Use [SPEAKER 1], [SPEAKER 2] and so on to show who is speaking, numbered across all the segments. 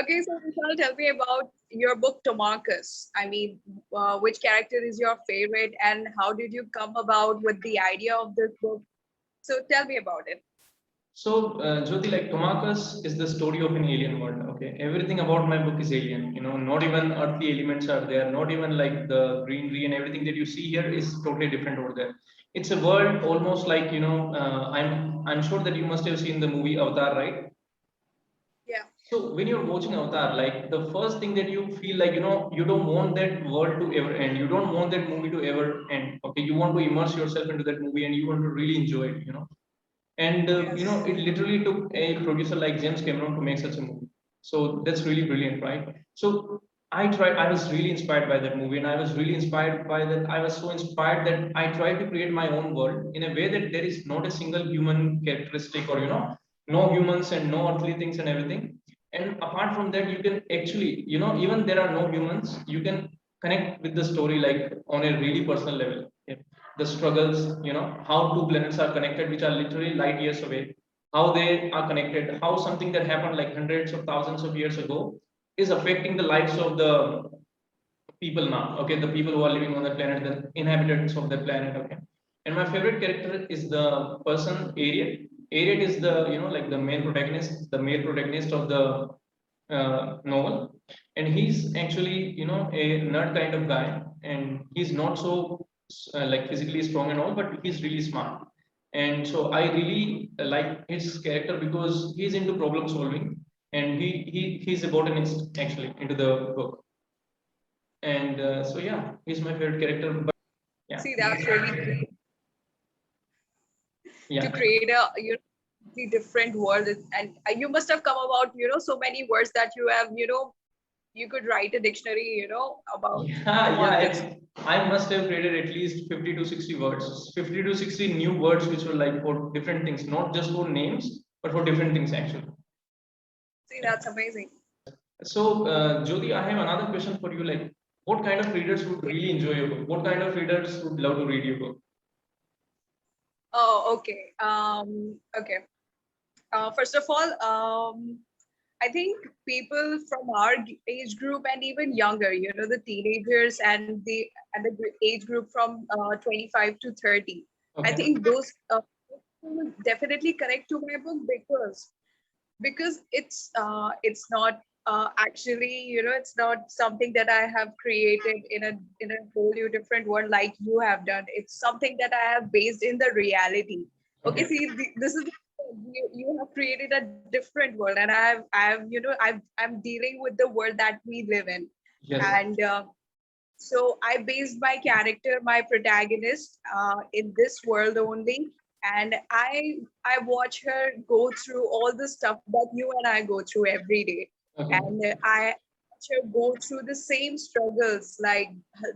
[SPEAKER 1] Okay, so Vishal, tell me about your book, Tomarcus. I mean, which character is your favorite, and how did you come about with the idea of this book? So tell me about it.
[SPEAKER 2] So, Jyoti, like Tomakas is the story of an alien world. Okay, everything about my book is alien. Not even earthly elements are there. Not even like the greenery and everything that you see here is totally different over there. It's a world almost like I'm sure that you must have seen the movie Avatar, right?
[SPEAKER 1] Yeah.
[SPEAKER 2] So when you're watching Avatar, like the first thing that you feel like, you don't want that world to ever end. You don't want that movie to ever end. Okay, you want to immerse yourself into that movie and you want to really enjoy it. And
[SPEAKER 1] Yes.
[SPEAKER 2] it literally took a producer like James Cameron to make such a movie. So that's really brilliant, right? So I was really inspired by that movie, and I was really inspired by that. I was so inspired that I tried to create my own world in a way that there is not a single human characteristic, or no humans and no earthly things and everything. And apart from that, you can actually, even there are no humans, you can connect with the story like on a really personal level. Yeah. The struggles, how two planets are connected, which are literally light years away, how they are connected, how something that happened like hundreds of thousands of years ago is affecting the lives of the people now. Okay, the people who are living on the planet, the inhabitants of the planet. Okay, and my favorite character is the person Ariel. Ariel is the like the main protagonist, the male protagonist of the novel, and he's actually a nerd kind of guy, and he's not so like physically strong and all, but he's really smart. And so I really like his character because he's into problem solving, and he's a botanist actually into the book. And so yeah, he's my favorite character. But yeah,
[SPEAKER 1] See, that's really great to
[SPEAKER 2] yeah.
[SPEAKER 1] create a the different world, and you must have come about so many words that you have you could write a dictionary about
[SPEAKER 2] Yeah,
[SPEAKER 1] Tomarcus.
[SPEAKER 2] I must have created at least 50 to 60 words, 50 to 60 new words, which were like for different things, not just for names, but for different things actually.
[SPEAKER 1] See,
[SPEAKER 2] Yeah.
[SPEAKER 1] that's amazing.
[SPEAKER 2] So, Jyoti, I have another question for you. Like, what kind of readers would
[SPEAKER 1] Okay.
[SPEAKER 2] really enjoy your book? What kind of readers would love to read your book?
[SPEAKER 1] Oh, okay. Okay. First of all, I think people from our age group and even younger, the teenagers and the age group from 25 to 30. I
[SPEAKER 2] Okay.
[SPEAKER 1] think those people will definitely connect to my book because it's not actually it's not something that I have created in a wholly different world like you have done. It's something that I have based in the reality. Okay,
[SPEAKER 2] Okay.
[SPEAKER 1] see, this is you have created a different world, and I'm dealing with the world that we live in.
[SPEAKER 2] Yes.
[SPEAKER 1] And so I based my character, my protagonist, in this world only, and I watch her go through all the stuff that you and I go through every day,
[SPEAKER 2] Okay.
[SPEAKER 1] and I watch her go through the same struggles, like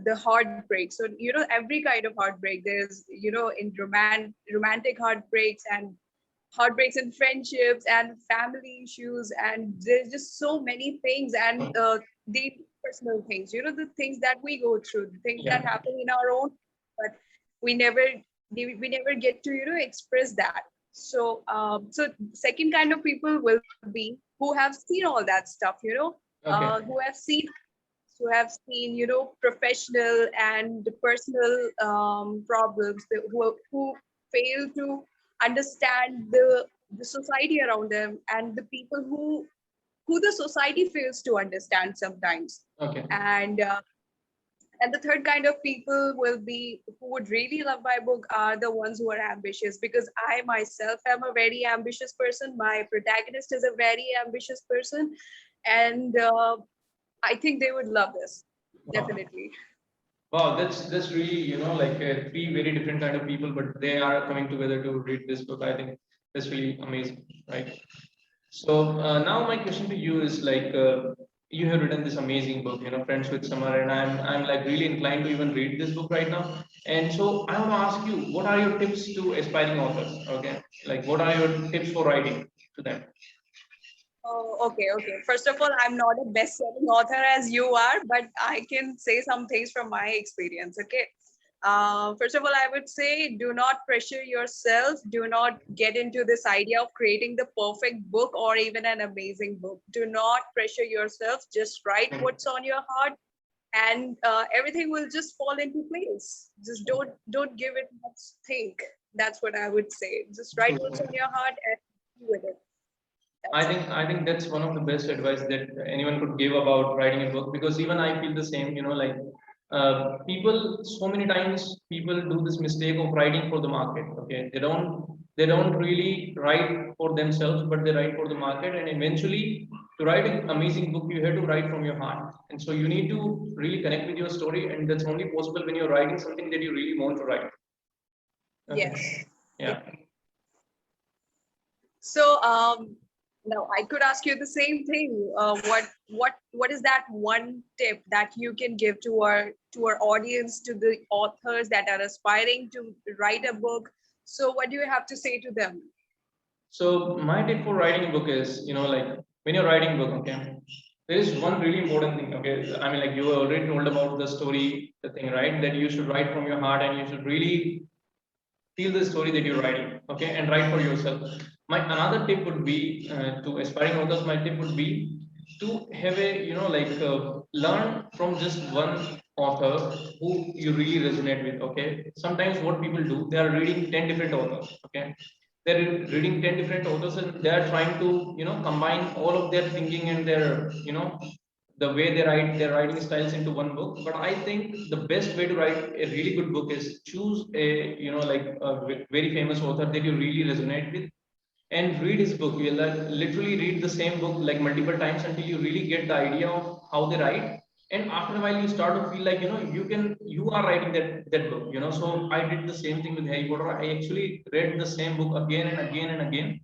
[SPEAKER 1] the heartbreak. So every kind of heartbreak. There's in romantic heartbreaks and heartbreaks in friendships and family issues, and there's just so many things, and the personal things, the things that we go through, the things that
[SPEAKER 2] Yeah.
[SPEAKER 1] happen in our own, but we never we never get to express that. So second kind of people will be who have seen all that stuff,
[SPEAKER 2] Okay.
[SPEAKER 1] who have seen professional and personal problems, who fail to understand the society around them, and the people who the society fails to understand sometimes.
[SPEAKER 2] Okay.
[SPEAKER 1] And uh, and the third kind of people will be who would really love my book are the ones who are ambitious, because I myself am a very ambitious person. My protagonist is a very ambitious person, and I think they would love this
[SPEAKER 2] Wow.
[SPEAKER 1] definitely.
[SPEAKER 2] Wow, that's really like three very different kind of people, but they are coming together to read this book. I think that's really amazing, right? So now my question to you is like you have written this amazing book, Friends with Summer, and I'm like really inclined to even read this book right now. And so I want to ask you, what are your tips to aspiring authors? Okay, like what are your tips for writing to them?
[SPEAKER 1] Oh, okay, okay. First of all, I'm not a best-selling author as you are, but I can say some things from my experience. Okay. First of all, I would say do not pressure yourself. Do not get into this idea of creating the perfect book or even an amazing book. Do not pressure yourself. Just write what's on your heart, and everything will just fall into place. Just don't give it much think. That's what I would say. Just write what's on your heart and do with it.
[SPEAKER 2] I
[SPEAKER 1] That's it.
[SPEAKER 2] think I think that's one of the best advice that anyone could give about writing a book, because even I feel the same. Like people, so many times people do this mistake of writing for the market. Okay, they don't really write for themselves, but they write for the market. And eventually, to write an amazing book, you have to write from your heart. And so you need to really connect with your story, and that's only possible when you're writing something that you really want to write. Okay.
[SPEAKER 1] Yes.
[SPEAKER 2] Yeah.
[SPEAKER 1] So now I could ask you the same thing. What is that one tip that you can give to our audience, to the authors that are aspiring to write a book? So what do you have to say to them?
[SPEAKER 2] So my tip for writing a book is, like when you're writing a book, okay, there is one really important thing, okay. I mean, like you already told about the story, the thing, right? That you should write from your heart and you should really feel the story that you're writing, okay, and write for yourself. My another tip would be to aspiring authors. My tip would be to have a, learn from just one author who you really resonate with. Okay, sometimes what people do, they are reading 10 different authors. Okay, they're reading 10 different authors and they are trying to, combine all of their thinking and their, the way they write their writing styles into one book. But I think the best way to write a really good book is choose a, very famous author that you really resonate with, and read his book. You literally read the same book like multiple times until you really get the idea of how they write. And after a while you start to feel like, you are writing that book. So I did the same thing with Harry Potter. I actually read the same book again and again and again.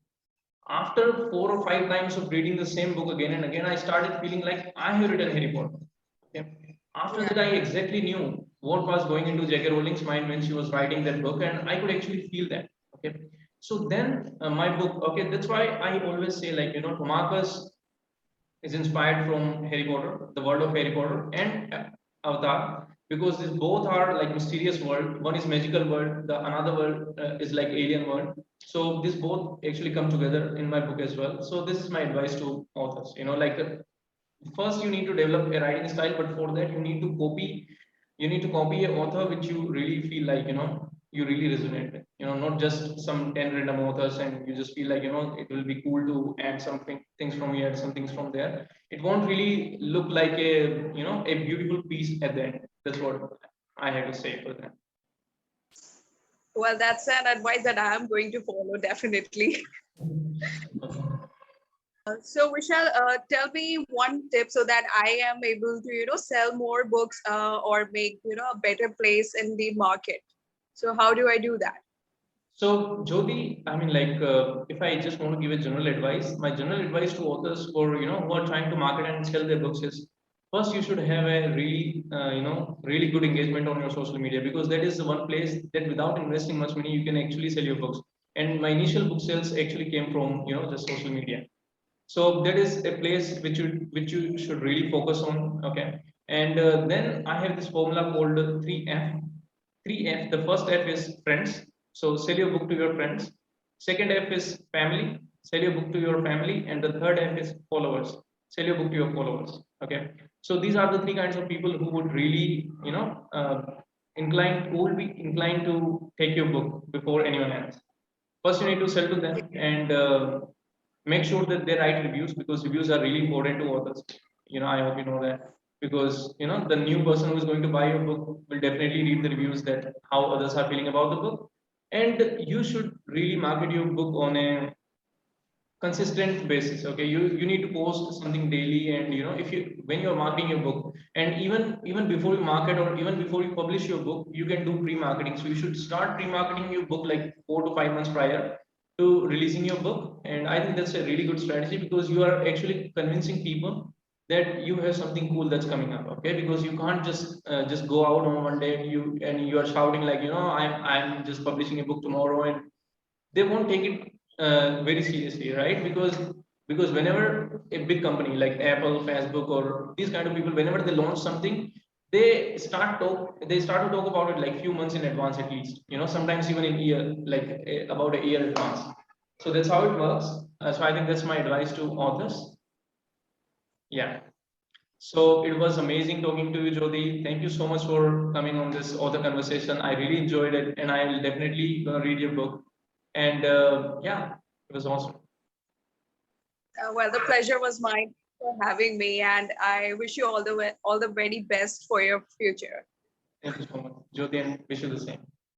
[SPEAKER 2] After 4 or 5 times of reading the same book again and again, I started feeling like I have written Harry Potter. Okay. After
[SPEAKER 1] Yeah.
[SPEAKER 2] that, I exactly knew what was going into J.K. Rowling's mind when she was writing that book, and I could actually feel that. Okay. So then, my book. Okay, that's why I always say, like, Marcus is inspired from Harry Potter, the world of Harry Potter, and Avatar, because these both are like mysterious world. One is magical world, the another world is like alien world. So these both actually come together in my book as well. So this is my advice to authors. First you need to develop a writing style, but for that you need to copy a author which you really feel like, you really resonate with, not just some 10 random authors and you just feel like, it will be cool to add something things from here, some things from there. It won't really look like a, a beautiful piece at the end. That's what I have to say for that.
[SPEAKER 1] Well, that's an advice that I am going to follow definitely. So Vishal, tell me one tip so that I am able to, sell more books or make, a better place in the market. So how do I do that?
[SPEAKER 2] So, Jyoti, I mean, like, if I just want to give a general advice, my general advice to authors for, who are trying to market and sell their books is, first you should have a really, really good engagement on your social media, because that is the one place that without investing much money you can actually sell your books. And my initial book sales actually came from, just social media. So that is a place which you should really focus on. Okay, and then I have this formula called 3F. 3F. The first F is friends. So sell your book to your friends. Second F is family. Sell your book to your family. And the third F is followers. Sell your book to your followers. Okay. So these are the three kinds of people who would really, who will be inclined to take your book before anyone else. First, you need to sell to them, and make sure that they write reviews, because reviews are really important to authors. I hope you know that, because the new person who is going to buy your book will definitely read the reviews, that how others are feeling about the book. And you should really market your book on a consistent basis. Okay, you need to post something daily. And if you when you're marketing your book, and even before you market or even before you publish your book, you can do pre-marketing. So you should start pre-marketing your book like 4 to 5 months prior to releasing your book. And I think that's a really good strategy, because you are actually convincing people that you have something cool that's coming up. Okay, because you can't just go out on one day and you are shouting like, I'm just publishing a book tomorrow, and they won't take it very seriously, right? Because whenever a big company like Apple, Facebook, or these kind of people, whenever they launch something, they start to talk about it like few months in advance at least, sometimes even in year, like about a year advance. So that's how it works. So I think that's my advice to authors. Yeah. So it was amazing talking to you, Jyoti. Thank you so much for coming on this author conversation. I really enjoyed it, and I will definitely read your book. And yeah, it was awesome.
[SPEAKER 1] Well, the pleasure was mine for having me, and I wish you all the very best for your future.
[SPEAKER 2] Thank you so much, Jyoti, and wish you the same.